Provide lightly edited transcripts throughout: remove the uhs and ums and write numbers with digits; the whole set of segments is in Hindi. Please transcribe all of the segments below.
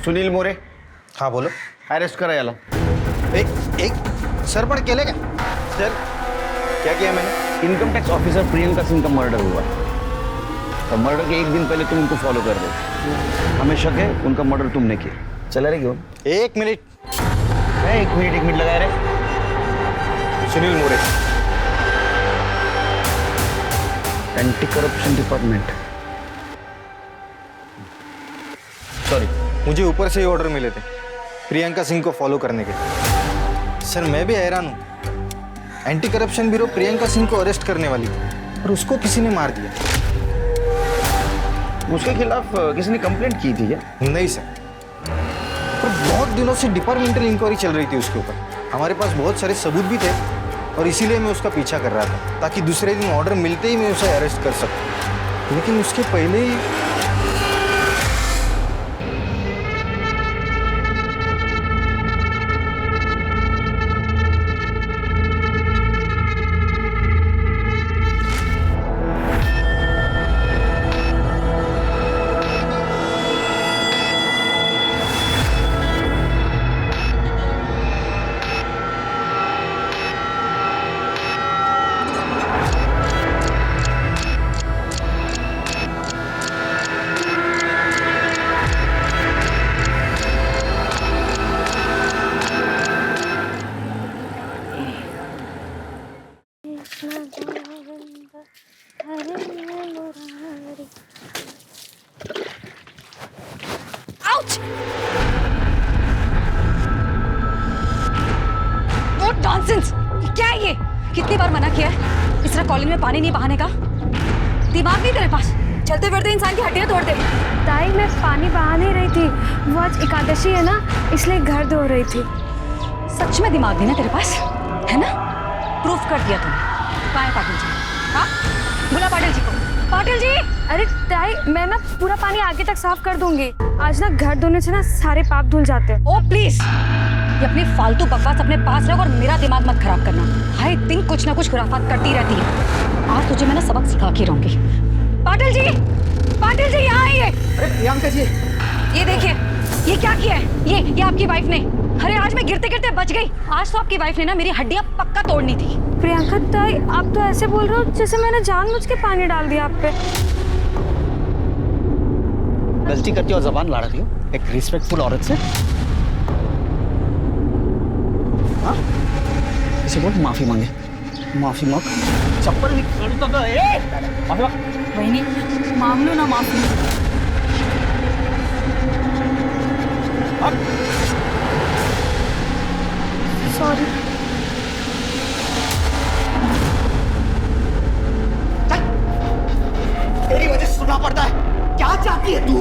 सुनील मोरे, हाँ बोलो। अरेस्ट करा याला. एक सर पण केले का? सर, क्या किया मैंने? Income tax officer Priyanka Singh का मर्डर हुआ. तो मर्डर के एक दिन पहले तुम उनको फॉलो कर रहे. हमें शक है उनका मर्डर तुमने किया. चला रहे क्यों? एक मिनट। एक मिनट लगा रहे. सुनील मोरे, एंटी करप्शन डिपार्टमेंट. सॉरी, मुझे ऊपर से ही ऑर्डर मिले थे प्रियंका सिंह को फॉलो करने के. सर मैं भी हैरान हूँ, anti corruption bureau Priyanka Singh को अरेस्ट करने वाली थी और उसको किसी ने मार दिया. उसके खिलाफ किसी ने कंप्लेंट की थी क्या? नहीं सर, पर बहुत दिनों से डिपार्टमेंटल इंक्वायरी चल रही थी उसके ऊपर. हमारे पास बहुत सारे सबूत भी थे और इसीलिए मैं उसका पीछा कर रहा था ताकि दूसरे दिन ऑर्डर मिलते ही मैं उसे अरेस्ट कर सकूं. लेकिन उसके पहले ही नॉनसेंस! क्या है ये? कितनी बार मना किया है इस तरह कॉलोनी में पानी नहीं बहाने का? दिमाग नहीं तेरे पास? चलते फिरते इंसान की हड्डियां तोड़ दे. ताई मैं पानी बहा नहीं रही थी, वो आज एकादशी है ना, इसलिए घर धो रही थी. सच में दिमाग नहीं ना तेरे पास, है ना? प्रूफ कर दिया तुमने. कहाँ है पाटिल जी? हाँ, बुला पाटिल जी को. पाटिल जी! अरे ताई, मैं ना पूरा पानी आगे तक साफ कर दूंगी. आज ना घर धोने से ना सारे पाप धुल जाते हैं. ओ प्लीज, ये अपनी फालतू बकवास अपने पास रख और मेरा दिमाग मत खराब करना. आई थिंक कुछ ना कुछ खुराफात करती रहती है. आज तुझे मैं ना सबक सिखा के रहूंगी. पाटिल जी! पाटिल जी यहाँ आइए. अरे प्रियंका जी, ये देखिए, ये क्या किया है? ये आपकी वाइफ ने. अरे आज मैं गिरते गिरते बच गई. आज तो आपकी वाइफ ने ना मेरी हड्डियां पक्का तोड़नी थी. प्रियंका ताई, आप तो ऐसे बोल रहे हो जैसे मैंने जानबूझ के पानी डाल दिया आप पे. गलती करती हो, जबान लड़ती हो एक रिस्पेक्टफुल औरत से. हाँ, इसे बोल माफी मांगे. माफी मांग. चप्पल निकाल तो माफी मांग. वही मांग लो ना माफी. सॉरी. तेरी वजह से सुनना पड़ता है. क्या चाहती है तू?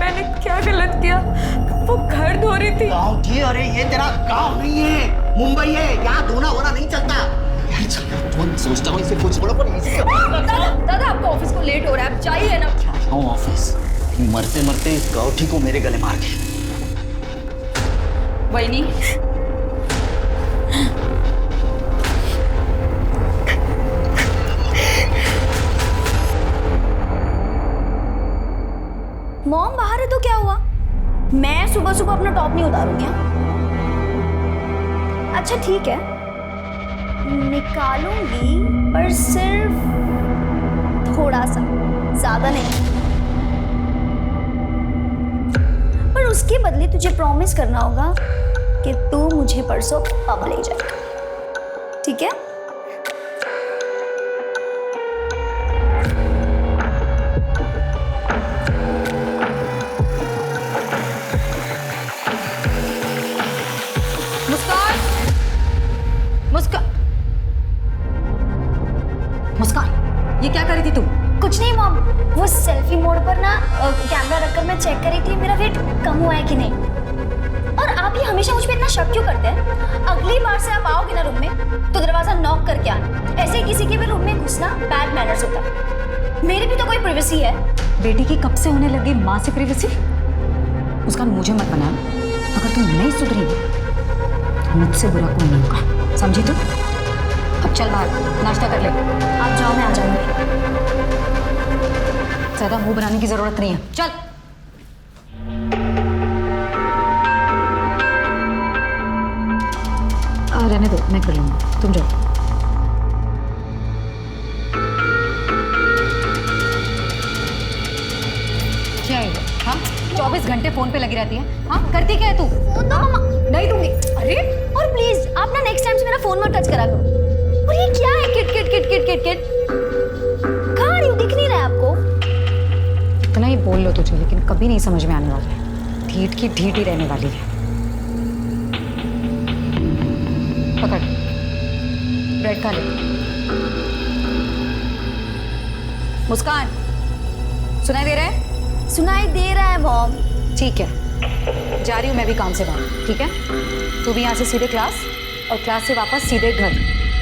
मैंने क्या गलत किया? वो घर धो रही थी. गाँव थी. अरे ये तेरा गाँव नहीं है, मुंबई है. यहाँ धोना होना नहीं चलता. यार तुम सोचता हूँ इसे कुछ बोलो, पर इसे दादा आपको ऑफिस को लेट हो रहा है, आप चाहिए ना. जाऊँ ऑफिस? मरते मरते इस गाँठी को मेरे गले मार के. वही नहीं. मॉम बाहर है तो क्या हुआ? मैं सुबह सुबह अपना टॉप नहीं उतारूंगी. अच्छा ठीक है, निकालूंगी पर सिर्फ थोड़ा सा, ज्यादा नहीं. पर उसके बदले तुझे प्रॉमिस करना होगा कि तू मुझे परसों पब ले जाएगा, ठीक है? मुस्कान, ये क्या कर रही थी तुम? कुछ नहीं मॉम, वो सेल्फी मोड पर ना कैमरा रखकर मैं चेक कर रही थी मेरा वेट कम हुआ है कि नहीं. और आप ये हमेशा मुझ पे इतना शक क्यों करते हैं? अगली बार से आप आओगे ना रूम में तो दरवाजा नॉक करके आना. ऐसे ही किसी के भी रूम में घुसना बैड मैनर्स होता है. मेरी भी तो कोई प्राइवेसी है. बेटी की कब से होने लगी माँ से प्राइवेसी? मुस्कान मुझे मत बना. अगर तुम नहीं सुधरी मुझसे बुरा कोई नहीं होगा, समझी तुम? अब चल बाहर नाश्ता कर ले. आप जाओ, मैं आ जाऊंगी. ज्यादा मुंह बनाने की जरूरत नहीं है, चल. रहने दो, मैं कर लूँगी, तुम जाओ। क्या है ये? हाँ, 24 घंटे फोन पे लगी रहती है। हाँ, करती क्या है तू? फोन दो मम्मा। नहीं दूंगी। अरे और प्लीज आप ना नेक्स्ट टाइम से मेरा फोन मत टच करा करो। और ये क्या है kit kit kit kit kit kit? कहाँ रही हूँ, दिख नहीं रहा है आपको? इतना ही बोल लो तुझे, लेकिन कभी नहीं समझ में आने वाला है। ढीठ की ढीठ ही रहने वाली है। पकड़, ब्रेड खा ले। मुस्कान, सुनाई दे रहा है? सुनाई दे रहा है मॉम। ठीक है, जा रही हूँ मैं भी काम से बाहर, ठीक है? तू भी यहाँ से सीधे क्लास, और क्लास से वापस सीधे घर,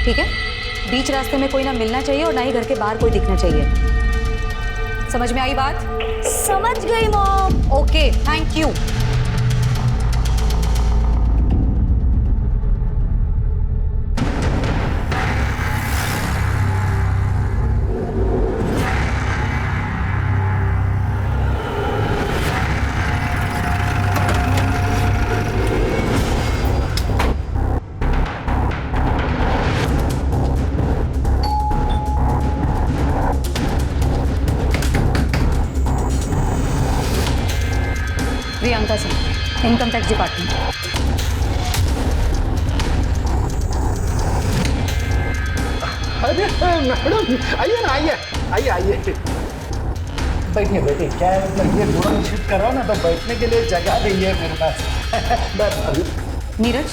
ठीक है? बीच रास्ते में कोई ना मिलना चाहिए और ना ही घर के बाहर कोई दिखना चाहिए। समझ में आई बात? समझ गई mom. Okay, thank you. Priyanka Singh, income tax department. अरे मैडम, आइए ना, आइए आइए आइए, बैठिए बैठिए। क्या है, मतलब ये पूरा शिफ्ट करो ना, तो बैठने के लिए जगह नहीं है मेरे पास। बस नीरज,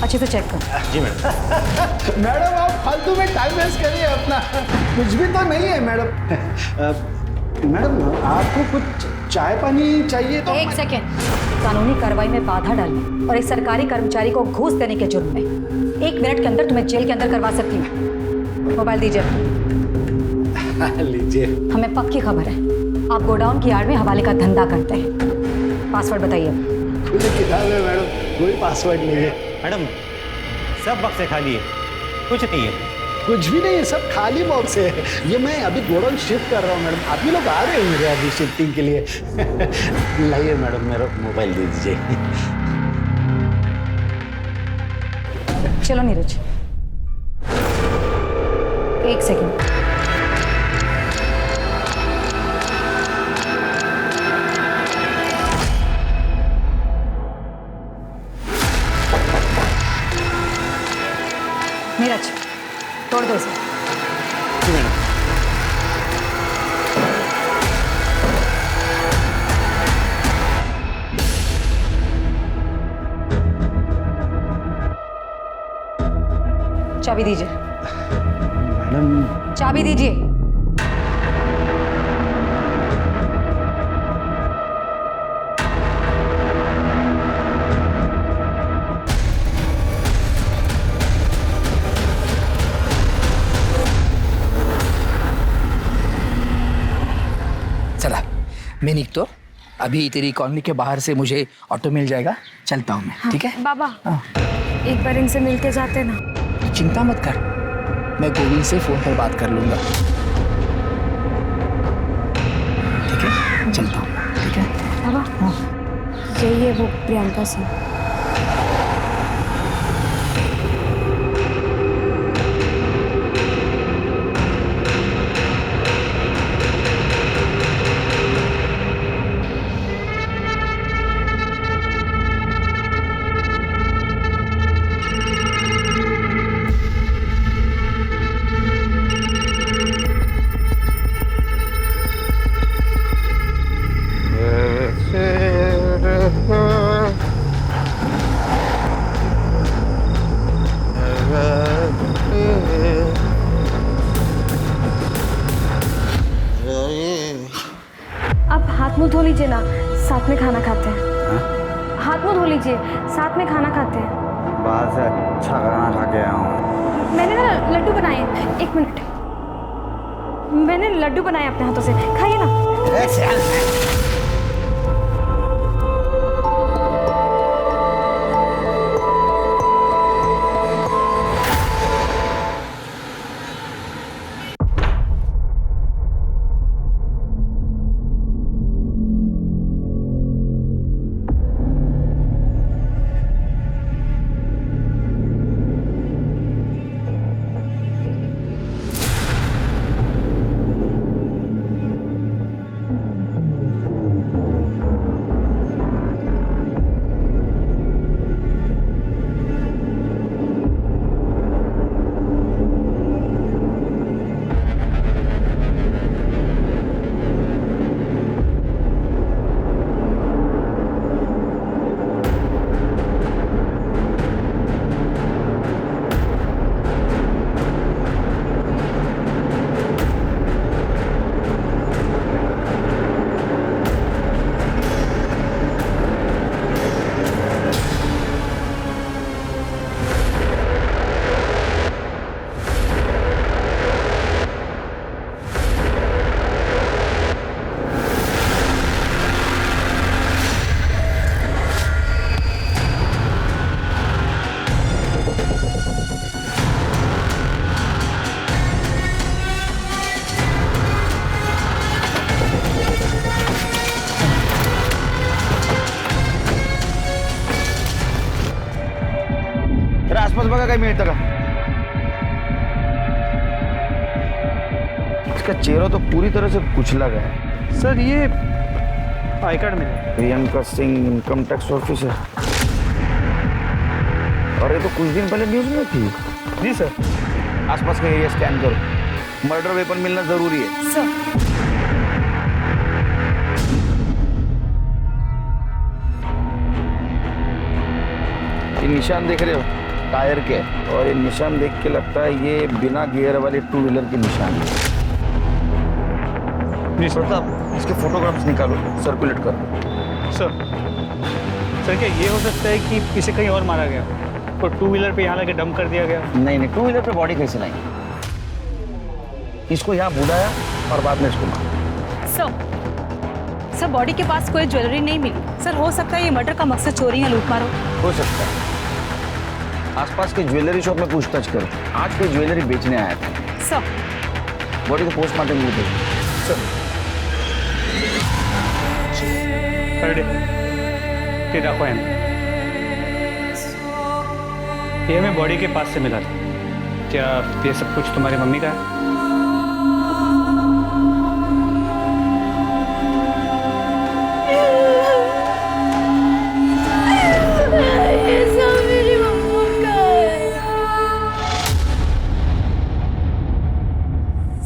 अच्छे से चेक कर। जी मैडम। मैडम आप फालतू में टाइम वेस्ट करिए अपना, कुछ भी तो नहीं है मैडम। मैडम आपको कुछ चाय पानी चाहिए तो? एक सेकेंड, कानूनी कार्रवाई में बाधा डालने और एक सरकारी कर्मचारी को घूस देने के जुर्म में 1 मिनट के अंदर तुम्हें जेल के अंदर करवा सकती हूँ। मोबाइल दीजिए। लीजिए। हमें पक्की खबर है, आप गोडाउन की आड़ में हवाले का धंधा करते हैं। पासवर्ड बताइए। खुले किताब है मैडम, कोई पासवर्ड नहीं है। मैडम, सब बक्से खाली है, कुछ नहीं है। कुछ भी नहीं है, सब खाली बॉक्स है। ये मैं अभी गोडाउन शिफ्ट कर रहा हूँ मैडम, आप ही लोग आ रहे हैं मेरे अभी शिफ्टिंग के लिए। लाइए मैडम, मेरा मोबाइल दे दीजिए। चलो नीरज, एक सेकेंड। नीरज, तोड़ दो इसे। जी मैडम। चाबी दीजिए। मैडम चाबी दीजिए। चला, मैं निकतो। अभी तेरी कॉलोनी के बाहर से मुझे ऑटो मिल जाएगा, चलता हूँ मैं। ठीक है बाबा, हाँ। एक बार इनसे मिलके जाते ना। चिंता मत कर, मैं गोविंद से फोन पर बात कर लूंगा। ठीक है, चलता हूँ। ठीक है बाबा, यही है वो प्रियंका सिंह। आप हाथ मुंह धो लीजिए ना, साथ में खाना खाते हैं। हाथ मुंह धो लीजिए, साथ में खाना खाते हैं। बाहर से अच्छा खाना खा के आया हूँ। मैंने ना लड्डू बनाए हैं, 1 मिनट। मैंने लड्डू बनाए अपने हाथों से, खाइए ना। आसपास बघा काही मिळतं का? इसका चेहरा तो पूरी तरह से कुचला गया है। सर ये आई कार्ड मिला। Priyanka Singh income tax officer. और ये तो कुछ दिन पहले न्यूज में थी। जी सर। आसपास का एरिया स्कैन करो, मर्डर वेपन मिलना जरूरी है। सर ये निशान देख रहे हो टायर के, और ये निशान देख के लगता है ये बिना गियर वाले 2 व्हीलर के निशान है। जी सर। प्रताप इसके फोटोग्राफ्स निकालो, सर्कुलेट करो। सर सर क्या ये हो सकता है कि इसे कहीं और मारा गया और 2 व्हीलर पे यहाँ लाके डंप कर दिया गया? नहीं नहीं, 2 व्हीलर पे बॉडी कैसे लाएंगे? इसको यहाँ बुलाया और बाद में इसको मारा। सर बॉडी के पास कोई ज्वेलरी नहीं मिली। सर हो सकता है ये मर्डर का मकसद चोरी या लूट मारो हो सकता है। आसपास के ज्वेलरी शॉप में पूछताछ करो, आज कोई ज्वेलरी बेचने आया था। सर बॉडी को पोस्टमार्टम के लिए भेजो। सर खड़े ये रखो है, ये हमें बॉडी के पास से मिला था। क्या ये सब कुछ तुम्हारी मम्मी का है? ये सब मेरी मम्मा का है।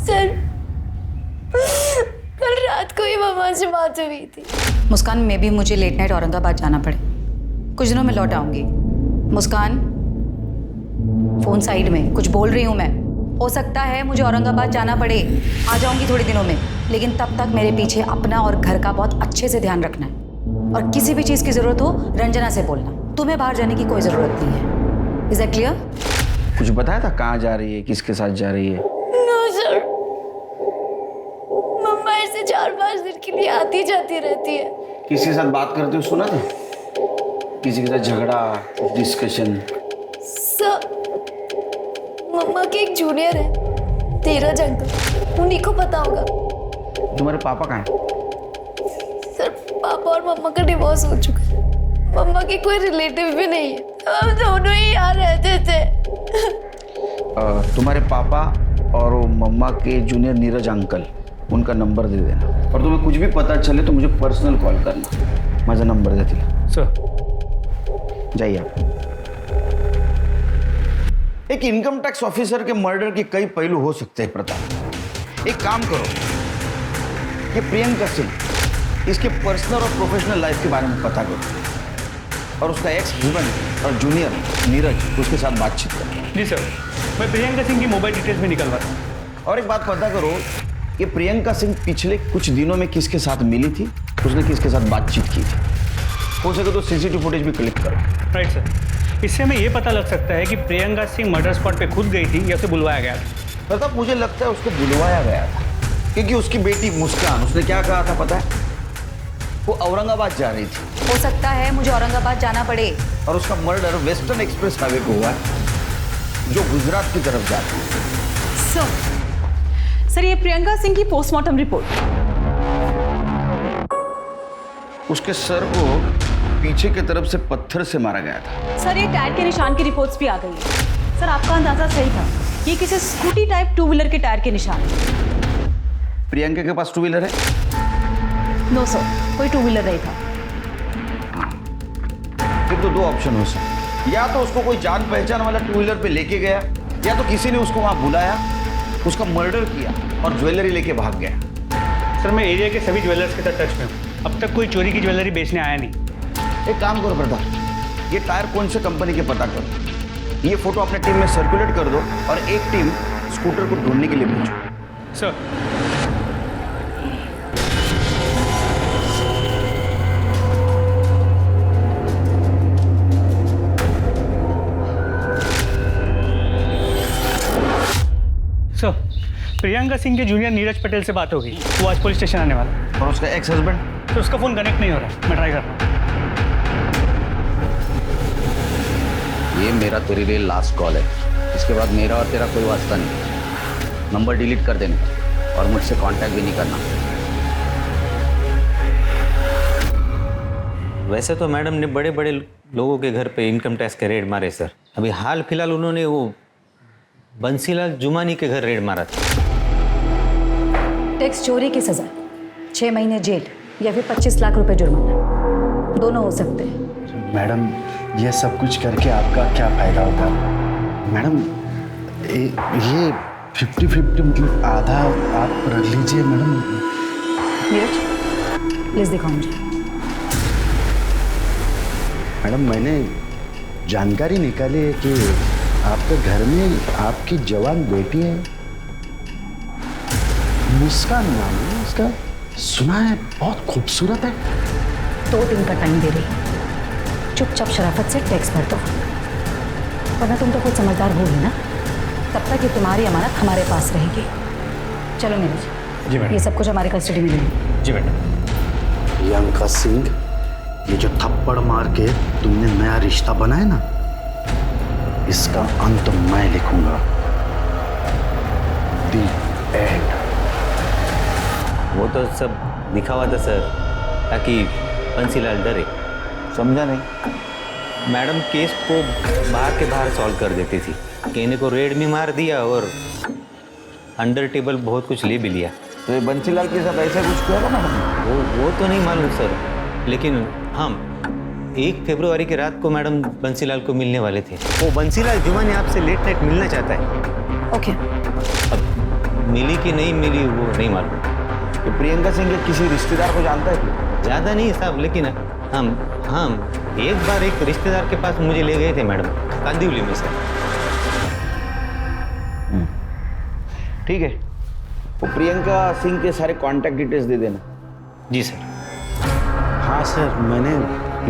सर कल रात को ही मम्मा से बात हुई थी। मुस्कान में भी मुझे लेट नाइट औरंगाबाद जाना पड़े, कुछ दिनों में लौट आऊंगी। मुस्कान फोन साइड में, कुछ बोल रही हूँ मैं। हो सकता है मुझे औरंगाबाद जाना पड़े, आ जाऊंगी थोड़े दिनों में, लेकिन तब तक मेरे पीछे अपना और घर का बहुत अच्छे से ध्यान रखना है। और किसी भी चीज़ की ज़रूरत हो रंजना से बोलना, तुम्हें बाहर जाने की कोई ज़रूरत नहीं है। Is that clear? कुछ बताया था कहाँ जा रही है, किसके साथ जा रही है? नो सर, मम्मा ऐसे 4-5 दिन के लिए आती जाती रहती है। किसी के साथ बात करते हुए सुना था? किसी के साथ झगड़ा, डिस्कशन? सर मम्मा के एक जूनियर है, धीरज अंकल, उन्हीं को पता होगा। तुम्हारे पापा कहाँ हैं? सर पापा और मम्मा का डिवोर्स हो चुका है, मम्मा के कोई रिलेटिव भी नहीं है, हम दोनों ही यहाँ रहते थे। तुम्हारे पापा और वो मम्मा के जूनियर नीरज अंकल, उनका नंबर दे देना, और तुम्हें कुछ भी पता चले तो मुझे पर्सनल कॉल करना। माझा नंबर देती सर जाइए आप। एक इनकम टैक्स ऑफिसर के मर्डर के कई पहलू हो सकते हैं प्रताप। एक काम करो, ये प्रियंका सिंह, इसके पर्सनल और प्रोफेशनल लाइफ के बारे में पता करो, और उसका एक्स हस्बैंड और जूनियर नीरज, उसके साथ बातचीत करो। जी सर, मैं प्रियंका सिंह की मोबाइल डिटेल्स भी निकलवाता हूँ। और एक बात पता करो कि प्रियंका सिंह पिछले कुछ दिनों में किसके साथ मिली थी, उसने किसके साथ बातचीत की थी। हो सके तो सीसीटीवी फुटेज भी क्लिक करो। राइट सर, इससे हमें ये पता लग सकता है कि प्रियंका सिंह मर्डर स्पॉट पे खुद गई थी या उसे बुलवाया गया था। मतलब मुझे लगता है उसको बुलवाया गया था, क्योंकि उसकी बेटी मुस्कान, उसने क्या कहा था पता है? वो औरंगाबाद जा रही थी। हो सकता है मुझे औरंगाबाद जाना पड़े। और उसका मर्डर वेस्टर्न एक्सप्रेस हाईवे को हुआ है, जो गुजरात की तरफ जाता है। सर ये प्रियंका सिंह की पोस्टमार्टम रिपोर्ट। उसके सर को पीछे की तरफ से पत्थर से मारा गया था। सर ये टायर के निशान की रिपोर्ट्स भी आ गई है। सर आपका अंदाजा सही था, ये किसी स्कूटी टाइप 2 व्हीलर के टायर के निशान। प्रियंका के पास 2 व्हीलर है? नो सर, कोई 2 व्हीलर नहीं था। फिर तो 2 ऑप्शन हो सकते, या तो उसको कोई जान पहचान वाला 2 व्हीलर पे लेके गया, या तो किसी ने उसको वहां बुलाया, उसका मर्डर किया और ज्वेलरी लेके भाग गया। सर मैं एरिया के सभी ज्वेलर्स के साथ टच में हूँ, अब तक कोई चोरी की ज्वेलरी बेचने आया नहीं। एक काम करो प्रताप, ये टायर कौन से कंपनी के पता करो, ये फोटो अपने टीम में सर्कुलेट कर दो, और एक टीम स्कूटर को ढूंढने के लिए भेजो। सर सर प्रियंका सिंह के जूनियर नीरज पटेल से बात हो गई, वो आज पुलिस स्टेशन आने वाला है। और उसका एक्स हस्बैंड? तो उसका फ़ोन कनेक्ट नहीं हो रहा, मैं ट्राई कर रहा हूँ। ये मेरा तेरे लिए लास्ट कॉल है, इसके बाद मेरा और तेरा कोई वास्ता नहीं। नंबर डिलीट कर देना और मुझसे कांटेक्ट भी नहीं करना। वैसे तो मैडम ने बड़े बड़े लोगों के घर पे इनकम टैक्स के रेड मारे सर। अभी हाल फिलहाल उन्होंने वो बंसीलाल जुमानी के घर रेड मारा था। टैक्स चोरी की सजा 6 महीने जेल या फिर 25 लाख रुपए जुर्माना, दोनों हो सकते हैं। मैडम ये सब कुछ करके आपका क्या फायदा होगा मैडम? ये 50-50 मतलब आधा आप रख लीजिए मैडम। नीरज प्लीज दिखाओ मुझे। मैडम मैंने जानकारी निकाली है कि आपके घर में आपकी जवान बेटी है, मुस्कान नाम है उसका, सुना है बहुत खूबसूरत है। 2 दिन का टाइम दे रही हूँ, चुपचाप शराफत से टैक्स भर दो, वरना तुम तो खुद समझदार होगी ना, तब तक ये तुम्हारी अमानत हमारे पास रहेगी। चलो नीरज। जी मैडम। ये सब कुछ हमारे कस्टडी में लेंगे। जी मैडम। प्रियंका सिंह, ये जो थप्पड़ मार के तुमने नया रिश्ता बनाया ना, इसका अंत मैं लिखूंगा। दी एंड। वो तो सब दिखावा था सर, ताकि बंसीलाल डरे। समझा नहीं? मैडम केस को बाहर के बाहर सॉल्व कर देती थी। कहने को रेड में मार दिया और अंडर टेबल बहुत कुछ ले भी लिया। तो ये बंसीलाल के साथ ऐसा कुछ किया था मैडम? वो तो नहीं मालूम सर, लेकिन हम 1 फरवरी की रात को मैडम बंसीलाल को मिलने वाले थे। वो बंसीलाल जुमानी आपसे लेट नाइट मिलना चाहता है। ओके। अब मिली कि नहीं मिली वो नहीं मालूम। तो प्रियंका सिंह के किसी रिश्तेदार को जानता है क्या? ज़्यादा नहीं साहब, लेकिन हम एक बार एक रिश्तेदार के पास मुझे ले गए थे मैडम, कांदिवली में सर। ठीक है, वो प्रियंका सिंह के सारे कांटेक्ट डिटेल्स दे देना। जी सर। हाँ सर, मैंने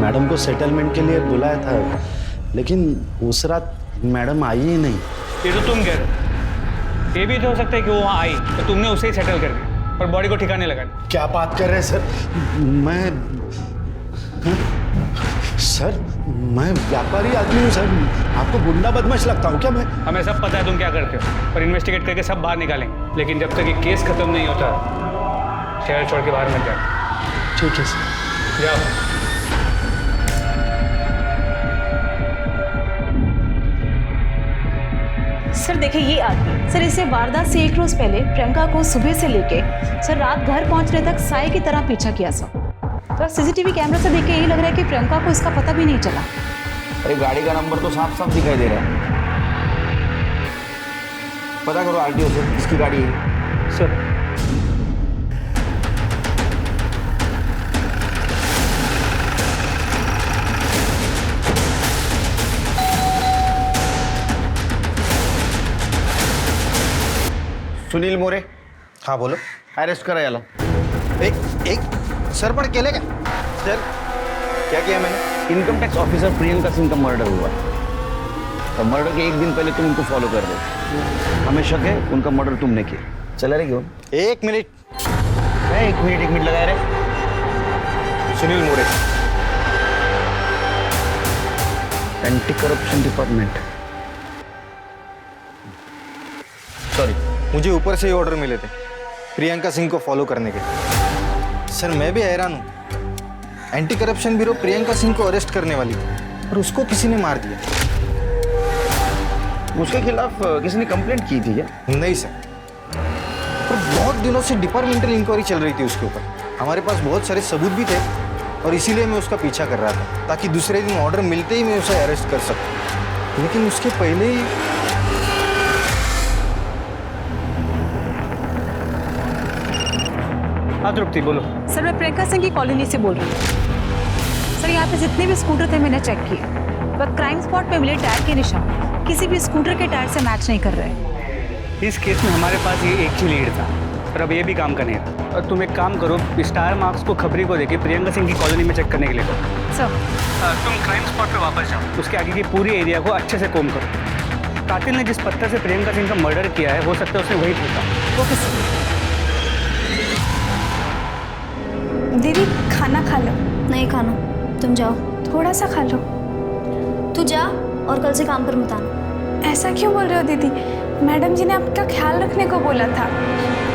मैडम को सेटलमेंट के लिए बुलाया था, लेकिन उस रात मैडम आई ही नहीं। ये तो तुम कह रहे हो, ये भी तो हो सकता है कि वो वहाँ आई तो तुमने उसे ही सेटल कर दिया और बॉडी को ठिकाने लगा दिया। क्या बात कर रहे हैं सर? मैं व्यापारी आदमी हूँ सर, आपको गुंडा बदमाश लगता हूँ क्या मैं? हमें सब पता है तुम क्या करते हो, और इन्वेस्टिगेट करके सब बाहर निकालेंगे, लेकिन जब तक ये केस खत्म नहीं होता शहर छोड़ के बाहर मत जाओ। ठीक है सर। जाओ। सर देखिए ये आदमी, सर इसे वारदात से 1 रोज पहले प्रियंका को सुबह से लेके सर रात घर पहुंचने तक साए की तरह पीछा किया सर। तो सीसीटीवी कैमरा से देख के यही लग रहा है कि प्रियंका को इसका पता भी नहीं चला। अरे गाड़ी का नंबर तो साफ साफ दिखाई दे रहा है। पता करो आरटीओ से किसकी गाड़ी है। सर सुनील मोरे। हाँ बोलो। अरेस्ट करा याला। एक सर पर केले क्या सर? क्या किया मैंने? Income tax officer Priyanka Singh का मर्डर हुआ। तो मर्डर के 1 दिन पहले तुम उनको फॉलो कर रहे। हमें शक है उनका मर्डर तुमने किया। चला रहे क्यों? 1 मिनट। 1 मिनट लगा रहे। सुनील मोरे, एंटी करप्शन डिपार्टमेंट। सॉरी, मुझे ऊपर से ही ऑर्डर मिले थे प्रियंका सिंह को फॉलो करने के। सर मैं भी हैरान हूँ, anti corruption bureau Priyanka Singh को अरेस्ट करने वाली थी और उसको किसी ने मार दिया। उसके खिलाफ किसी ने कंप्लेंट की थी क्या? नहीं सर, पर बहुत दिनों से डिपार्टमेंटल इंक्वायरी चल रही थी उसके ऊपर। हमारे पास बहुत सारे सबूत भी थे और इसीलिए मैं उसका पीछा कर रहा था, ताकि दूसरे दिन ऑर्डर मिलते ही मैं उसे अरेस्ट कर सकूं। लेकिन उसके पहले ही हाँ तृप्ति बोलो। सर मैं प्रियंका सिंह की कॉलोनी से बोल रही हूँ। सर यहाँ पे जितने भी स्कूटर थे मैंने चेक किए, पर क्राइम स्पॉट पे मिले टायर के निशान किसी भी स्कूटर के टायर से मैच नहीं कर रहे। इस केस में हमारे पास ये एक ही लीड था, पर अब ये भी काम का नहीं था। और तुम एक काम करो, स्टार मार्क्स को खबरी को देके प्रियंका सिंह की कॉलोनी में चेक करने के लिए करो। सर तुम क्राइम स्पॉट पे वापस जाओ, उसके आगे की पूरी एरिया को अच्छे से कोम करो। कातिल ने जिस पत्थर से प्रियंका सिंह का मर्डर किया है, हो सकता है उसने वही ठोका। Okay sir. दीदी खाना खा लो। नहीं खाना, तुम जाओ। थोड़ा सा खा लो। तू जा और कल से काम पर मत आना। ऐसा क्यों बोल रहे हो दीदी? मैडम जी ने आपका ख्याल रखने को बोला था।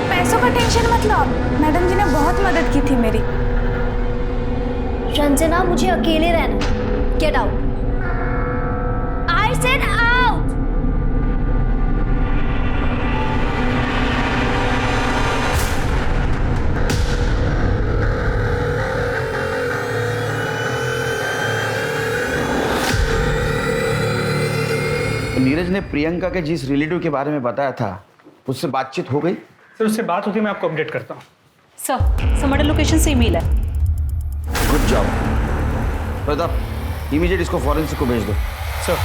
पैसों का टेंशन मत लो आप, मैडम जी ने बहुत मदद की थी मेरी। रंजना, मुझे अकेले रहना। Get out. I said out. Neeraj ने प्रियंका के जिस रिलेटिव के बारे में बताया था उससे बातचीत हो गई? सर उससे बात होती है, मैं आपको अपडेट करता हूँ। सर मर्डर लोकेशन से ईमेल है। गुड जॉब प्रताप, इमीडिएट इसको फॉरेंसिक को भेज दो। सर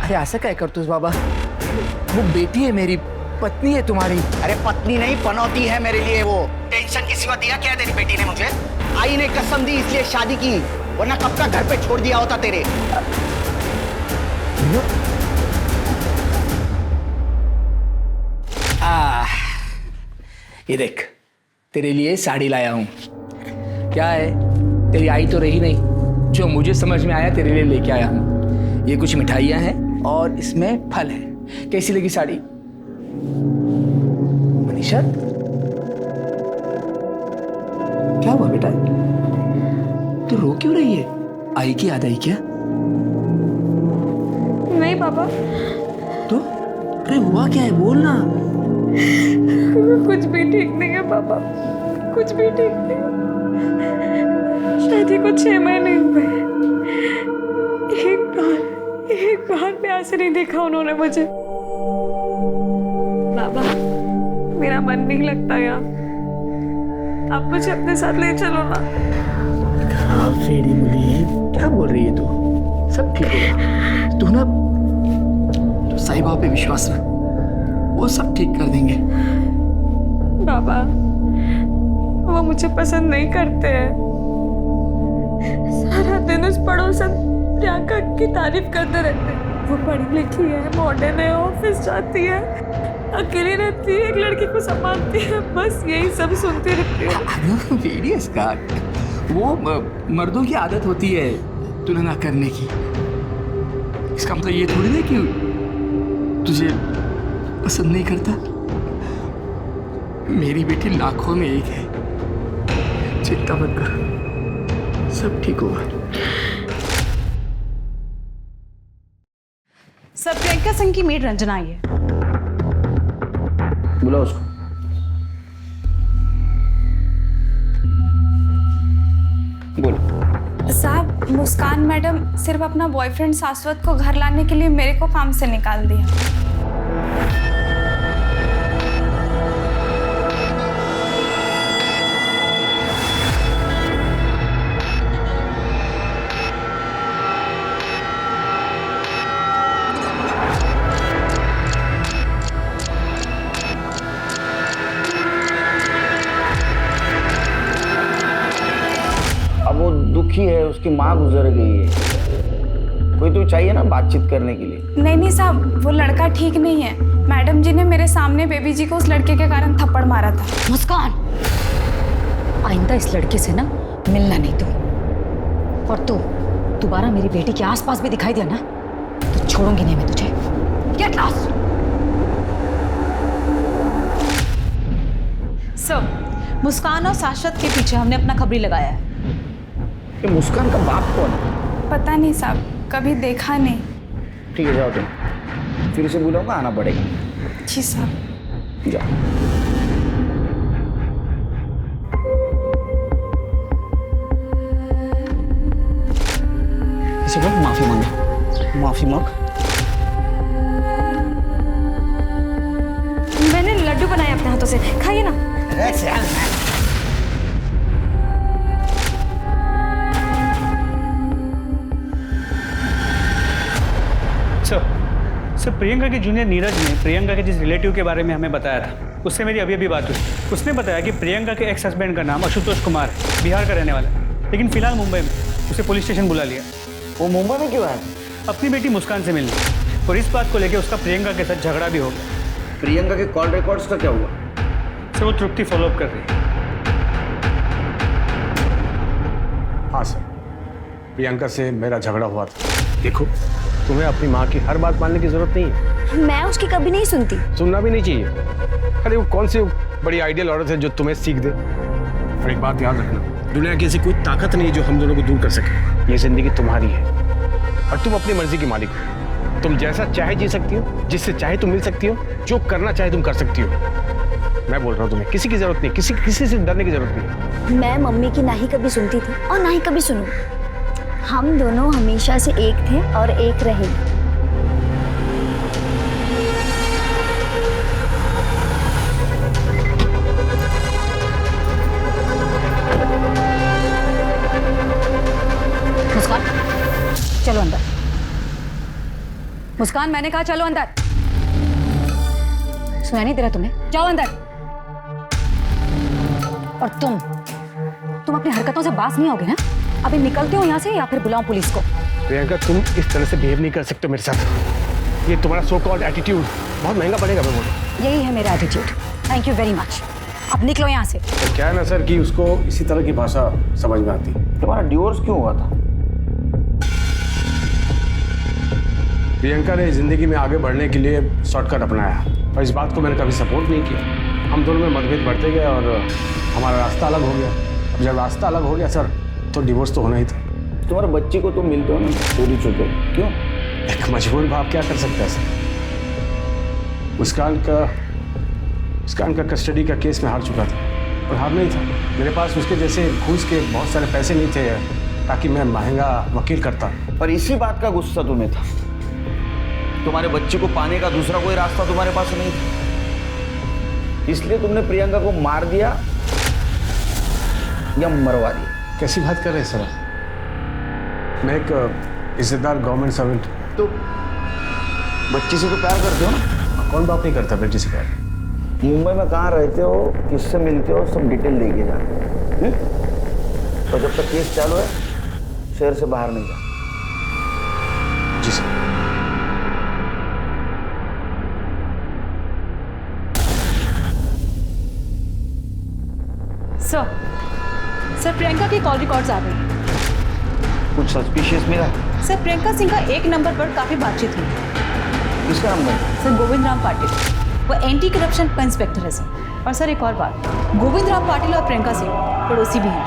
अरे ऐसा क्या करतूस बाबा, वो बेटी है मेरी, पत्नी है तुम्हारी। अरे पत्नी नहीं, पनौती है मेरे लिए वो। टेंशन के सिवा दिया क्या तेरी बेटी ने मुझे? आई ने कसम दी इसलिए शादी की, वरना कब का घर पे छोड़ दिया होता तेरे। ये देख, तेरे लिए साड़ी लाया हूं। क्या है, तेरी आई तो रही नहीं, जो मुझे समझ में आया तेरे लिए लेके आया हूं। ये कुछ मिठाइयां हैं और इसमें फल है। कैसी लगी साड़ी मनीषा? क्या हुआ बेटा, तू रो क्यों रही है? आई की याद आई क्या? नहीं पापा। तो अरे हुआ क्या है, बोल ना। कुछ भी ठीक नहीं है पापा, कुछ भी ठीक नहीं। शादी को 6 महीने हुए, एक बार प्यार से नहीं देखा उन्होंने मुझे। बाबा मेरा मन नहीं लगता यार, आप मुझे अपने साथ ले चलो ना। फेरी मुली है, क्या बोल रही है तू? सब ठीक होगा, तू ना तो साईं बाबा पे विश्वास रख, वो सब ठीक कर देंगे। बाबा वो मुझे पसंद नहीं करते हैं, सारा दिन उस पड़ोसन प्रियंका की तारीफ करते रहते हैं। वो पढ़ी लिखी है, मॉडर्न है, ऑफिस जाती है, अकेली रहती है, एक लड़की को संभालती है, बस यही सब सुनती रहती है। वो मर्दों की आदत होती है तुलना करने की। इसका मतलब ये थोड़ी ना कि तुझे पसंद नहीं करता। मेरी बेटी लाखों में एक है, चिंता मत कर, सब ठीक होगा। सर प्रियंका सिंह की मेड रंजना आई है। बुलाओ उसको। बोलो। साहब मुस्कान मैडम सिर्फ अपना बॉयफ्रेंड शाश्वत को घर लाने के लिए मेरे को काम से निकाल दिया। वो दुखी है, उसकी माँ गुजर गई है, कोई तो चाहिए ना बातचीत करने के लिए। नहीं साहब, वो लड़का ठीक नहीं है। मैडम जी ने मेरे सामने बेबी जी को उस लड़के के कारण थप्पड़ मारा था। मुस्कान, आइंदा इस लड़के से ना मिलना नहीं तू। और तू दोबारा मेरी बेटी के आसपास भी दिखाई दिया ना तो छोड़ूंगी नहीं मैं तुझे। Get lost. सर मुस्कान और शाश्वत के पीछे हमने अपना खबरी लगाया है। ये मुस्कान का बाप कौन है? पता नहीं साहब, कभी देखा नहीं। ठीक है जाओ तुम, फिर से बुलाऊंगा, आना पड़ेगा। जी साहब। जाओ। इसे बोल माफी मांगे, माफी मांग। मैंने लड्डू बनाए अपने हाथों से, खाइए ना। सर प्रियंका के जूनियर नीरज ने प्रियंका के जिस रिलेटिव के बारे में हमें बताया था, उससे मेरी अभी बात हुई। उसने बताया कि प्रियंका के एक्स हस्बैंड का नाम आशुतोष कुमार है, बिहार का रहने वाला है, लेकिन फिलहाल मुंबई में। उसे पुलिस स्टेशन बुला लिया। वो मुंबई में क्यों आया? अपनी बेटी मुस्कान से मिलने, और इस बात को लेकर उसका प्रियंका के साथ झगड़ा भी हो गया। प्रियंका के कॉल रिकॉर्ड्स का क्या हुआ? सर वो तृप्ति फॉलोअप कर रही है। हाँ सर, प्रियंका से मेरा झगड़ा हुआ था। देखो, तुम्हें अपनी माँ की हर बात मानने की जरूरत नहीं है। मैं उसकी कभी नहीं सुनती। सुनना भी नहीं चाहिए। अरे वो कौन सी बड़ी आइडियल औरत है जो तुम्हें सीख दे। और एक बात याद रखना, दुनिया की ऐसी कोई ताकत नहीं जो हम दोनों को दूर कर सके। ये जिंदगी तुम्हारी है और तुम अपनी मर्जी की मालिक हो। तुम जैसा चाहे जी सकती हो, जिससे चाहे तुम मिल सकती हो, जो करना चाहे तुम कर सकती हो। मैं बोल रहा हूँ तुम्हें किसी की जरूरत नहीं, किसी से डरने की जरूरत नहीं। मैं मम्मी की ना ही कभी सुनती थी और ना ही कभी सुनूं। हम दोनों हमेशा से एक थे और एक रहेंगे। मुस्कान, चलो अंदर। मुस्कान, मैंने कहा चलो अंदर। सुनाई नहीं दे रहा तुम्हें? जाओ अंदर। और तुम अपनी हरकतों से बाज नहीं आओगे ना? अभी निकलते हो यहाँ से या फिर बुलाऊं पुलिस को? प्रियंका, तुम इस तरह से बिहेव नहीं कर सकते मेरे साथ। ये तुम्हारा सो कॉल्ड एटीट्यूड बहुत महंगा पड़ेगा। मैं बोलूँ यही है मेरा attitude. Thank you very much. अब निकलो यहाँ से। तो क्या है ना सर कि उसको इसी तरह की भाषा समझ में आती। तुम्हारा डिवोर्स क्यों हुआ था? प्रियंका ने जिंदगी में आगे बढ़ने के लिए शॉर्टकट अपनाया और इस बात को मैंने कभी सपोर्ट नहीं किया। हम दोनों में मतभेद बढ़ते गए और हमारा रास्ता अलग हो गया। अब जब रास्ता अलग हो गया सर, तो डिवोर्स तो होना ही था। तुम्हारे बच्चे को तुम मिलते हो ना चोरी चुपे, क्यों? एक मजबूर बाप क्या कर सकता है सर। मुस्कान का कस्टडी का केस में हार चुका था और हार नहीं था। मेरे पास उसके जैसे घूस के बहुत सारे पैसे नहीं थे ताकि मैं महंगा वकील करता। और इसी बात का गुस्सा तुम्हें था। तुम्हारे बच्चे को पाने का दूसरा कोई रास्ता तुम्हारे पास नहीं था, इसलिए तुमने प्रियंका को मार दिया या मरवा दिया। कैसी बात कर रहे हैं सर? मैं एक इज्जतदार गवर्नमेंट सर्वेंट। तो बच्ची से तो प्यार करते हो ना? कौन बाप नहीं करता बेटी से प्यार? मुंबई में कहाँ रहते हो, किससे मिलते हो, सब डिटेल लेके जाना। तो जब तक केस चालू है शहर से बाहर नहीं जा। जी सर। सर प्रियंका की कॉल रिकॉर्ड्स आ गई हैं। कुछ सस्पिशियस मिला? सर प्रियंका सिंह का एक नंबर पर काफी बातचीत हुई। किसका नंबर? सर गोविंद राम पाटिल, वो एंटी करप्शन का इंस्पेक्टर है सर। और सर एक और बात, गोविंद राम पाटिल और प्रियंका सिंह पड़ोसी भी हैं।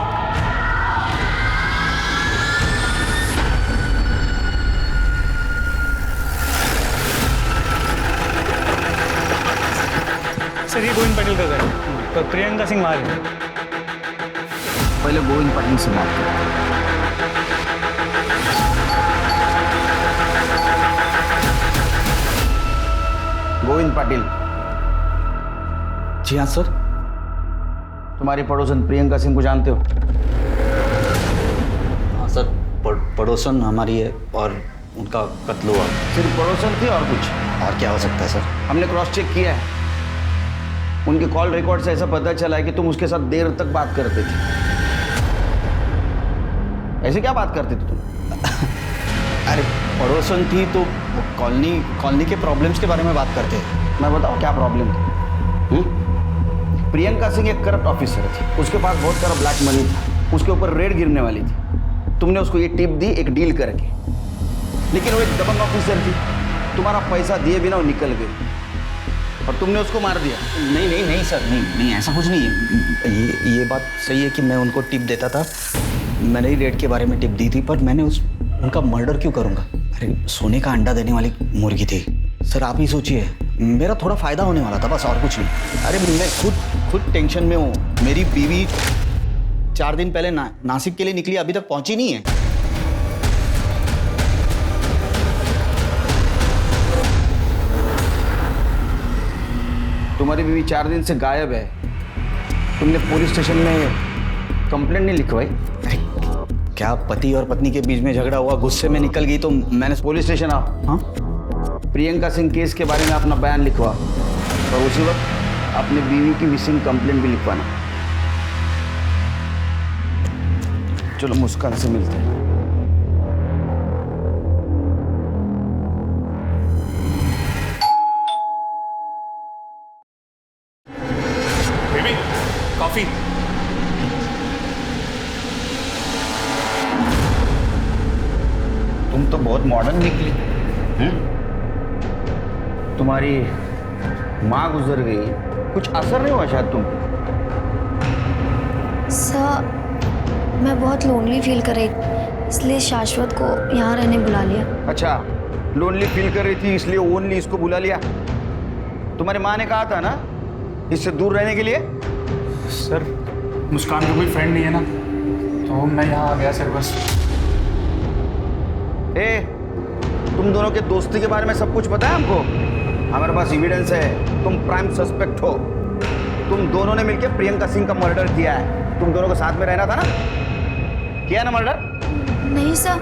सर ये गोविंद पाटिल का घर है और प्रियंका सिंह वहाँ है। पहले गोविंद पाटिल से बात करो। गोविंद पाटिल। जी हाँ सर। तुम्हारी पड़ोसन प्रियंका सिंह को जानते हो? हाँ सर, पड़ोसन हमारी है और उनका कत्ल हुआ। सिर्फ पड़ोसन थी और कुछ? और क्या हो सकता है सर? हमने क्रॉस चेक किया है। उनके कॉल रिकॉर्ड से ऐसा पता चला है कि तुम उसके साथ देर तक बात करते थे। ऐसे क्या बात करते थे तुम? अरे पड़ोसन थी तो कॉलोनी के प्रॉब्लम्स के बारे में बात करते हैं। मैं बताऊं क्या प्रॉब्लम थी? प्रियंका सिंह एक करप्ट ऑफिसर थी, उसके पास बहुत सारा ब्लैक मनी था, उसके ऊपर रेड गिरने वाली थी। तुमने उसको ये टिप दी एक डील करके, लेकिन वो एक दबंग ऑफिसर थी, तुम्हारा पैसा दिए बिना वो निकल गई और तुमने उसको मार दिया। नहीं सर, नहीं ऐसा कुछ नहीं है। ये बात सही है कि मैं उनको टिप देता था, मैंने ही रेड के बारे में टिप दी थी, पर मैंने उनका मर्डर क्यों करूँगा? अरे सोने का अंडा देने वाली मुर्गी थी सर। आप ही सोचिए, मेरा थोड़ा फायदा होने वाला था बस, और कुछ नहीं। अरे मैं खुद टेंशन में हूँ। मेरी बीवी 4 दिन पहले नासिक के लिए निकली, अभी तक पहुंची नहीं है। तुम्हारी बीवी 4 दिन से गायब है, तुमने पुलिस स्टेशन में कंप्लेंट नहीं लिखवाई? क्या पति और पत्नी के बीच में झगड़ा हुआ, गुस्से में निकल गई तो मैंने पुलिस स्टेशन आओ। हाँ प्रियंका सिंह केस के बारे में अपना बयान लिखवा और उसी वक्त अपनी बीवी की मिसिंग कंप्लेंट भी लिखवाना। चलो मुस्कान से मिलते हैं। Baby coffee. तुम तो बहुत मॉडर्न निकली। तुम्हारी माँ गुजर गई, कुछ असर नहीं हुआ शायद तुम? सर मैं बहुत लोनली फील कर रही, इसलिए शाश्वत को यहाँ रहने बुला लिया। अच्छा, लोनली फील कर रही थी इसलिए ओनली इसको बुला लिया? तुम्हारी माँ ने कहा था ना इससे दूर रहने के लिए। सर मुस्कान का कोई फ्रेंड नहीं है ना, तो मैं यहाँ आ गया सर बस। तुम दोनों के दोस्ती के बारे में सब कुछ पता है हमको। हमारे पास एविडेंस है, तुम प्राइम सस्पेक्ट हो। तुम दोनों ने मिलकर प्रियंका सिंह का मर्डर किया है। तुम दोनों को साथ में रहना था ना, किया ना मर्डर? नहीं सर,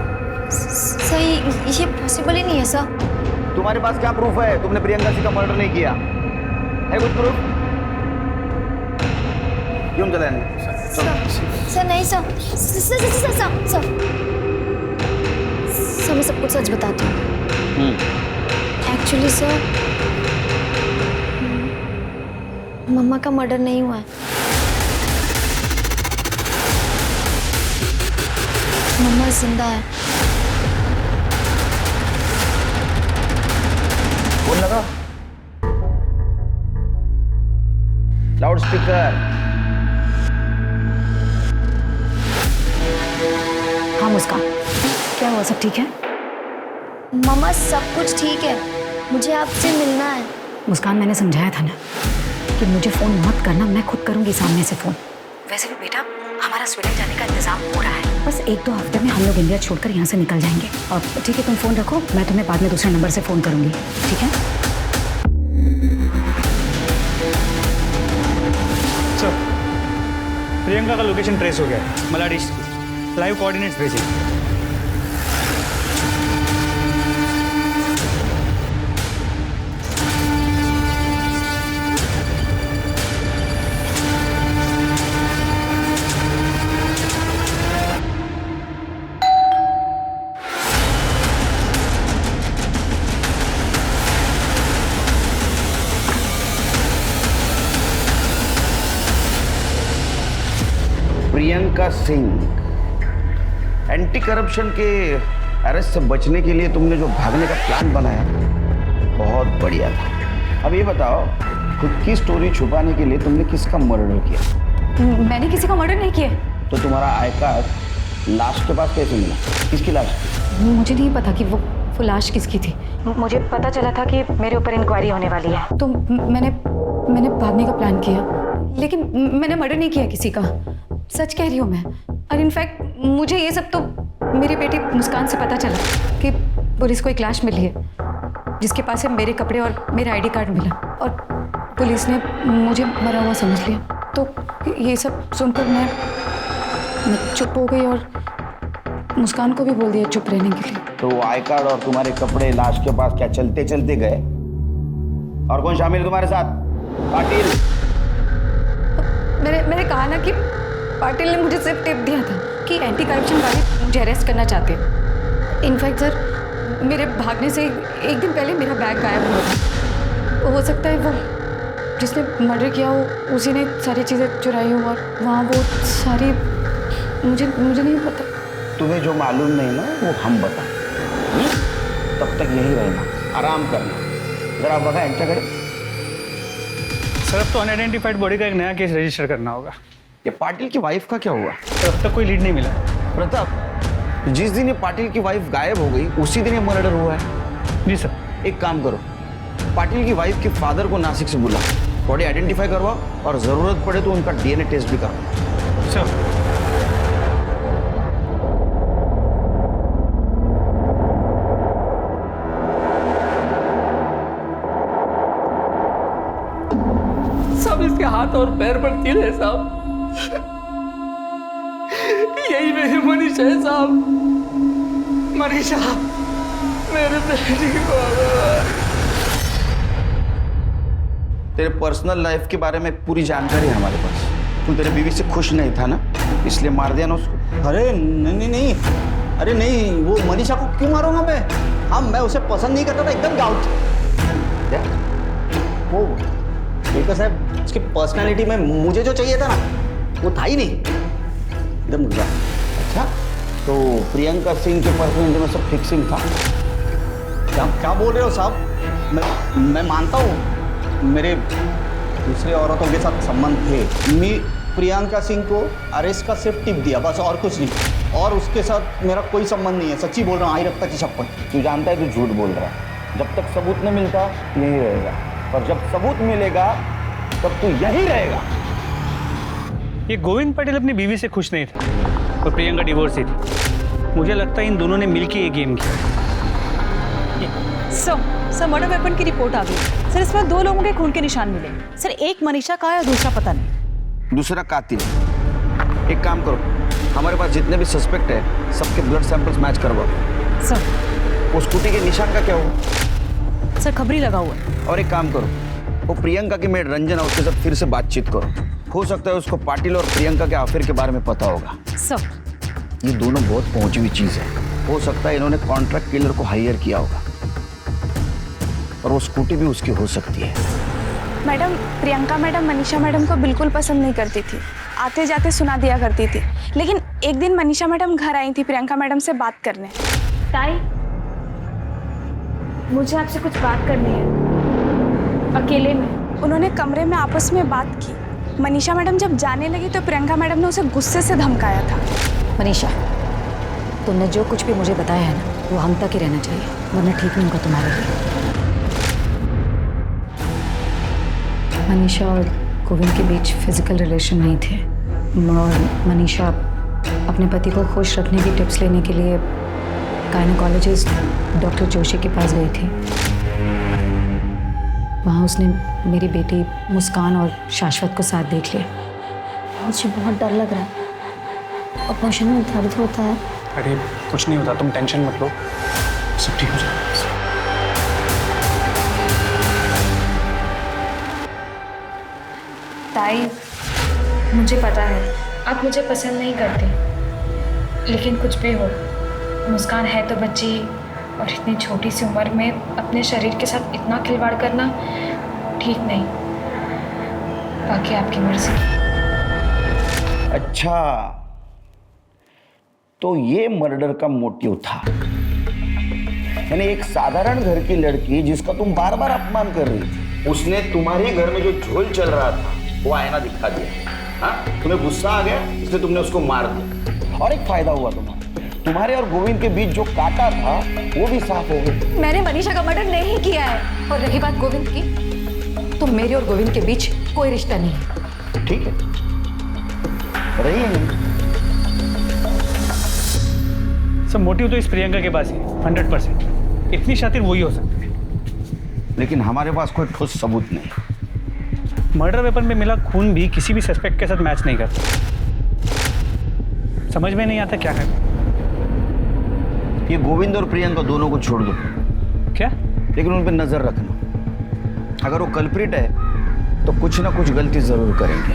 सही ये पॉसिबल ही नहीं है सर। तुम्हारे पास क्या प्रूफ है तुमने प्रियंका सिंह का मर्डर नहीं किया है? कुछ प्रूफ? क्यों चले सर नहीं सर, सर मैं सब कुछ सच बताती हूँ। एक्चुअली सर मम्मा का मर्डर नहीं हुआ है। मम्मा जिंदा है। बोल लगा लाउड स्पीकर। हाँ मुस्कान, क्या हुआ, सब ठीक है? मम्मा सब कुछ ठीक है, मुझे आपसे मिलना है। मुस्कान मैंने समझाया था ना कि मुझे फ़ोन मत करना, मैं खुद करूँगी सामने से फ़ोन। वैसे भी बेटा हमारा स्वीडन जाने का इंतजाम हो रहा है, बस 1-2 हफ्ते में हम लोग इंडिया छोड़कर यहाँ से निकल जाएंगे। और ठीक है, तुम फ़ोन रखो, मैं तुम्हें बाद में दूसरे नंबर से फ़ोन करूँगी, ठीक है? सर, प्रियंका का लोकेशन ट्रेस हो गया है, मलाडिश लाइव कोऑर्डिनेट्स भेजिए। प्रियंका सिंह, एंटी करप्शन के अरेस्ट से बचने के लिए तुमने जो भागने का प्लान बनाया बहुत बढ़िया था। अब ये बताओ, खुद की स्टोरी छुपाने के लिए तुमने किसका मर्डर किया? मैंने किसी का मर्डर नहीं किया। तो तुम्हारा आई कार्ड लाश के पास कैसे मिला? किसकी लाश? मुझे नहीं पता कि वो लाश किसकी थी। मुझे पता चला था कि मेरे ऊपर इंक्वायरी होने वाली है, तो मैंने भागने का प्लान किया, लेकिन मैंने मर्डर नहीं किया किसी का। सच कह रही हूँ मैं। और इनफैक्ट मुझे ये सब तो मेरी बेटी मुस्कान से पता चला कि पुलिस को एक लाश मिली है जिसके पास से मेरे कपड़े और मेरा आईडी कार्ड मिला, और पुलिस ने मुझे मरा हुआ समझ लिया। तो ये सब सुनकर मैं चुप हो गई और मुस्कान को भी बोल दिया चुप रहने के लिए। तो वो आई कार्ड और तुम्हारे कपड़े लाश के पास क्या चलते चलते गए? और कौन शामिल है तुम्हारे साथ? पाटिल। मैंने कहा ना कि पाटिल ने मुझे सिर्फ टिप दिया था कि एंटी करप्शन वाले मुझे अरेस्ट करना चाहते हैं। इनफैक्ट सर, मेरे भागने से एक दिन पहले मेरा बैग गायब हुआ था। हो सकता है वो जिसने मर्डर किया हो उसी ने सारी चीज़ें चुराई हो, और वहाँ वो सारी मुझे नहीं पता। तुम्हें जो मालूम नहीं ना वो हम बता। तब तक यही रहना, आराम करना। जरा बघा एंटर करें। सर, अब तो अनआइडेंटिफाइड बॉडी का एक नया केस रजिस्टर करना होगा। ये पाटिल की वाइफ का क्या हुआ? तो अब तक कोई लीड नहीं मिला। प्रताप, जिस दिन ये पाटिल की वाइफ गायब हो गई उसी दिन ये मर्डर हुआ है। जी सर। एक काम करो, पाटिल की वाइफ के फादर को नासिक से बुला, बॉडी आइडेंटिफाई करवाओ और जरूरत पड़े तो उनका डीएनए टेस्ट भी करवाओ। सर। सब इसके हाथ और पैर पर तिल है साहब। यही मेरी मनीषा है साहब। मनीषा मेरे बेटी भगवान। तेरे पर्सनल लाइफ के बारे में पूरी जानकारी है हमारे पास। तू तेरे बीवी से खुश नहीं था ना, इसलिए मार दिया ना उसको। अरे नहीं नहीं, अरे नहीं, वो मनीषा को क्यों मारूंगा मैं? हाँ, मैं उसे पसंद नहीं करता था, एकदम डाउट। वो एक साहब, उसकी पर्सनालिटी में मुझे जो चाहिए था ना वो था ही नहीं, एकदम गया। अच्छा, तो प्रियंका सिंह के पर्सनालिटी में सब फिक्सिंग था? क्या क्या बोल रहे हो साहब? मैं मानता हूँ मेरे दूसरे औरतों के साथ संबंध थे। मैं प्रियंका सिंह को अरेस्ट का सिर्फ टिप दिया, बस, और कुछ नहीं। और उसके साथ मेरा कोई संबंध नहीं है, सच्ची बोल रहा हूँ, आई रफ्ता की शपथ। तू जानता है तू झूठ बोल रहा है। जब तक सबूत नहीं मिलता यहीं रहेगा, और जब सबूत मिलेगा तब तू यहीं रहेगा। ये गोविंद पटेल अपनी बीवी से खुश नहीं था और प्रियंका डिवोर्स ही थी। मुझे लगता है इन दोनों ने मिलकर ये गेम किया। सर मर्डर वेपन की रिपोर्ट आ गई। सर इसमें 2 लोगों के खून के निशान मिले। सर एक मनीषा का है और दूसरा पता नहीं। दूसरा कातिल। एक काम करो, हमारे पास जितने भी सस्पेक्ट है सबके ब्लड सैंपल्स मैच करवाओ। सर वो स्कूटी के निशान का क्या हुआ? सर खबरी लगा हुआ है। और एक काम करो, वो प्रियंका की मेड रंजन और उसके साथ फिर से बातचीत करो। हो सकता है उसको पाटिल और प्रियंका के अफेयर के बारे में पता होगा। सर ये दोनों बहुत पहुंची हुई चीज है। हो सकता है इन्होंने कॉन्ट्रैक्ट किलर को हायर किया होगा, और वो स्कूटी भी उसकी हो सकती है। Madam, Priyanka madam Manisha madam को बिल्कुल पसंद नहीं करती थी, आते जाते सुना दिया करती थी। लेकिन एक दिन मनीषा मैडम घर आई थी प्रियंका मैडम से बात करने। ताई, मुझे आपसे कुछ बात करनी है, अकेले में। उन्होंने कमरे में आपस में बात की। मनीषा मैडम जब जाने लगी तो प्रियंका मैडम ने उसे गुस्से से धमकाया था। मनीषा, तुमने जो कुछ भी मुझे बताया है ना, वो हम तक ही रहना चाहिए, वरना ठीक नहीं होगा तुम्हारे लिए। मनीषा और गोविंद के बीच फिजिकल रिलेशन नहीं थे, और मनीषा अपने पति को खुश रखने की टिप्स लेने के लिए गायनेकोलॉजिस्ट डॉक्टर जोशी के पास गई थी। वहाँ उसने मेरी बेटी मुस्कान और शाश्वत को साथ देख लिया। मुझे बहुत डर लग रहा है, ऑपरेशन में दर्द होता है। अरे कुछ नहीं होता, तुम टेंशन मत लो, सब ठीक हो जाएगा। ताई, मुझे पता है आप मुझे पसंद नहीं करते, लेकिन कुछ भी हो, मुस्कान है तो बच्ची, और इतनी छोटी सी उम्र में अपने शरीर के साथ इतना खिलवाड़ करना ठीक नहीं। बाकी आपकी मर्जी। अच्छा, तो ये मर्डर का मोटिव था। यानी एक साधारण घर की लड़की जिसका तुम बार बार अपमान कर रही थी, उसने तुम्हारे घर में जो झोल चल रहा था वो आईना दिखा दिया। हाँ, तुम्हें गुस्सा आ गया इसलिए तुमने उसको मार दिया, और एक फायदा हुआ तुम्हारे और गोविंद के बीच जो कांटा था वो भी साफ हो गया। मैंने मनीषा का मर्डर नहीं किया है। और रही बात गोविंद की, तो मेरे और गोविंद के बीच कोई रिश्ता नहीं है। ठीक है, रही है नहीं। सब मोटिव तो इस प्रियंका के पास है 100%। इतनी शातिर वही हो सकती है, लेकिन हमारे पास कोई ठोस सबूत नहीं। मर्डर वेपन में मिला खून भी किसी भी सस्पेक्ट के साथ मैच नहीं करता। समझ में नहीं आता क्या करें। ये गोविंद और प्रियंका दोनों को छोड़ दो। क्या? लेकिन उन पर नजर रखना, अगर वो कल्प्रिट है तो कुछ ना कुछ गलती जरूर करेंगे।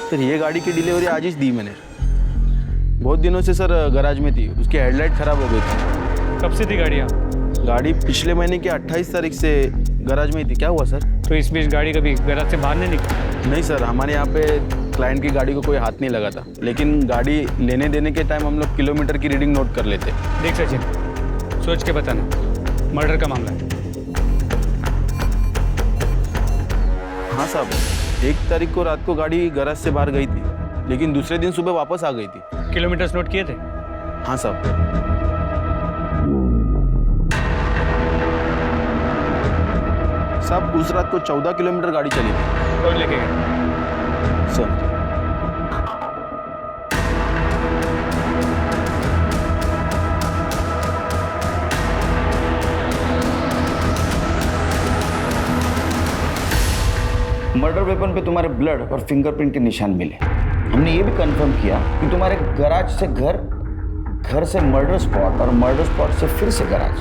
सर ये गाड़ी की डिलीवरी आज ही दी मैंने। बहुत दिनों से सर गैराज में थी, उसकी हेडलाइट खराब हो गई थी। कब से थी गाड़ियाँ? गाड़ी पिछले महीने की 28 तारीख से गैराज में ही थी। क्या हुआ सर? तो इस बीच गाड़ी कभी गैराज से बाहर नहीं निकली? नहीं सर, हमारे यहाँ पे क्लाइंट की गाड़ी को कोई हाथ नहीं लगा था, लेकिन गाड़ी लेने देने के टाइम हम लोग किलोमीटर की रीडिंग नोट कर लेते। देख सचिन, सोच के बताना, मर्डर का मामला है। हाँ साहब, 1 तारीख को रात को गाड़ी गैराज से बाहर गई थी, लेकिन दूसरे दिन सुबह वापस आ गई थी। किलोमीटर्स नोट किए थे? हाँ साहब। साहब उस रात को 14 किलोमीटर गाड़ी चली थी। कौन लेके गया? सर मर्डर वेपन पे तुम्हारे ब्लड और फिंगरप्रिंट के निशान मिले। हमने ये भी कंफर्म किया कि तुम्हारे गैराज से घर से मर्डर स्पॉट और मर्डर स्पॉट से फिर से गैराज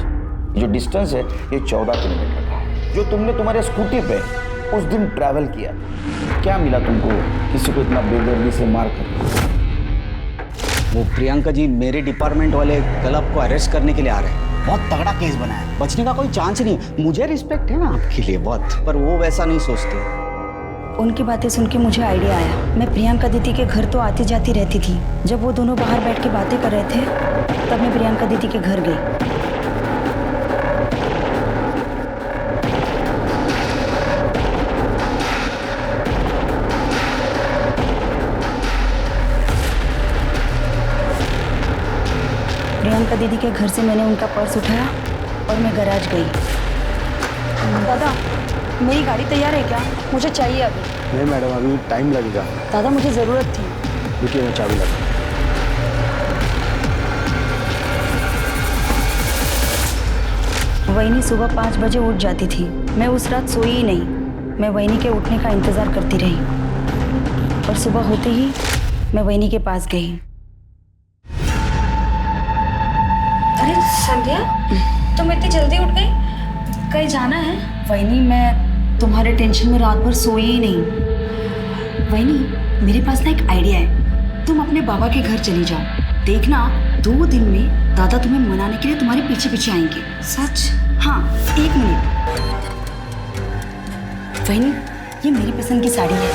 जो डिस्टेंस है ये 14 किलोमीटर का है, जो तुमने तुम्हारे स्कूटी पे उस दिन ट्रैवल किया। क्या मिला तुमको किसी को इतना बेदर्दी से मार कर? वो प्रियंका जी मेरे डिपार्टमेंट वाले कल आपको अरेस्ट करने के लिए आ रहे हैं। बहुत तगड़ा केस बना है, बचने का कोई चांस नहीं। मुझे रिस्पेक्ट है ना आपके लिए बहुत, पर वो वैसा नहीं सोचते। उनकी बातें सुन के मुझे आइडिया आया। मैं प्रियंका दीदी के घर तो आती जाती रहती थी। जब वो दोनों बाहर बैठ के बातें कर रहे थे तब मैं प्रियंका दीदी के घर गई। प्रियंका दीदी के घर से मैंने उनका पर्स उठाया और मैं गैराज गई। दादा, मेरी गाड़ी तैयार है क्या? मुझे चाहिए अभी। नहीं मैडम, अभी टाइम लगेगा। दादा, मुझे ज़रूरत थी। रुकिए, मैं चाबी लगा। वहीनी सुबह 5 बजे उठ जाती थी। मैं उस रात सोई ही नहीं। मैं वहीनी के उठने का इंतज़ार करती रही और सुबह होते ही मैं वहीनी के पास गई। अरे संध्या, तुम इतनी जल्दी उठ गई? कहीं जाना है? वहीनी, मैं तुम्हारे टेंशन में रात भर सोई ही नहीं। वहीनी, मेरे पास ना एक आइडिया है। तुम अपने बाबा के घर चली जाओ। देखना 2 दिन में दादा तुम्हें मनाने के लिए तुम्हारे पीछे पीछे आएंगे। सच? हाँ, 1 मिनट। वहीनी, ये मेरी पसंद की साड़ी है,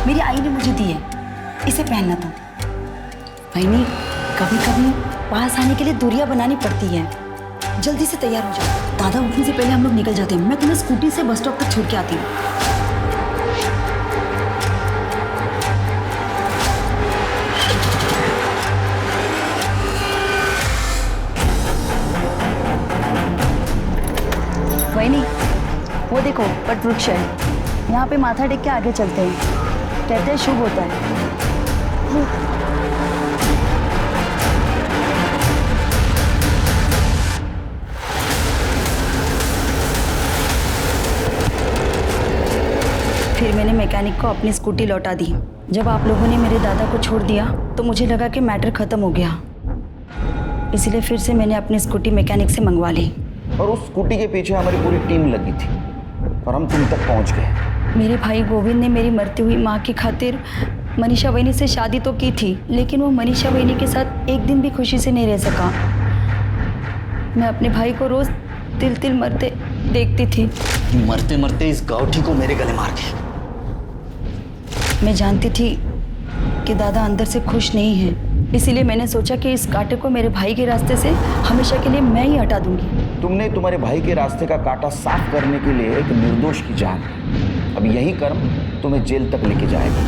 मेरी आई ने मुझे दी है। इसे पहनना तुम। वहीनी, कभी कभी पास आने के लिए दूरियां बनानी पड़ती है। जल्दी से तैयार हो जाओ। दादा उठने से पहले हम लोग निकल जाते हैं। मैं तुम्हें स्कूटी से बस स्टॉप तक छोड़ के आती हूँ। वहीनी, वो देखो वट वृक्ष है। यहाँ पे माथा टेक के आगे चलते हैं। कहते हैं शुभ होता है। फिर मैंने मैकेनिक को अपनी स्कूटी लौटा दी। जब आप लोगों ने मेरे दादा को छोड़ दिया तो मुझे लगा कि मैटर खत्म हो गया, इसलिए फिर से मैंने अपनी स्कूटी मैकेनिक से मंगवा ली। और उस स्कूटी के पीछे हमारी पूरी टीम लगी थी और हम तुम तक पहुंच गए। मेरे भाई गोविंद ने मेरी मरती हुई माँ की खातिर मनीषा वहीनी से शादी तो की थी, लेकिन वो मनीषा वहीनी के साथ एक दिन भी खुशी से नहीं रह सका। मैं अपने भाई को रोज तिल तिल मरते देखती थी। मरते मरते इस गाउठी को मेरे गले मार के। मैं जानती थी कि दादा अंदर से खुश नहीं है, इसीलिए मैंने सोचा कि इस कांटे को मेरे भाई के रास्ते से हमेशा के लिए मैं ही हटा दूंगी। तुमने तुम्हारे भाई के रास्ते का कांटा साफ करने के लिए एक निर्दोष की जान। अब यही कर्म तुम्हें जेल तक लेके जाएगा।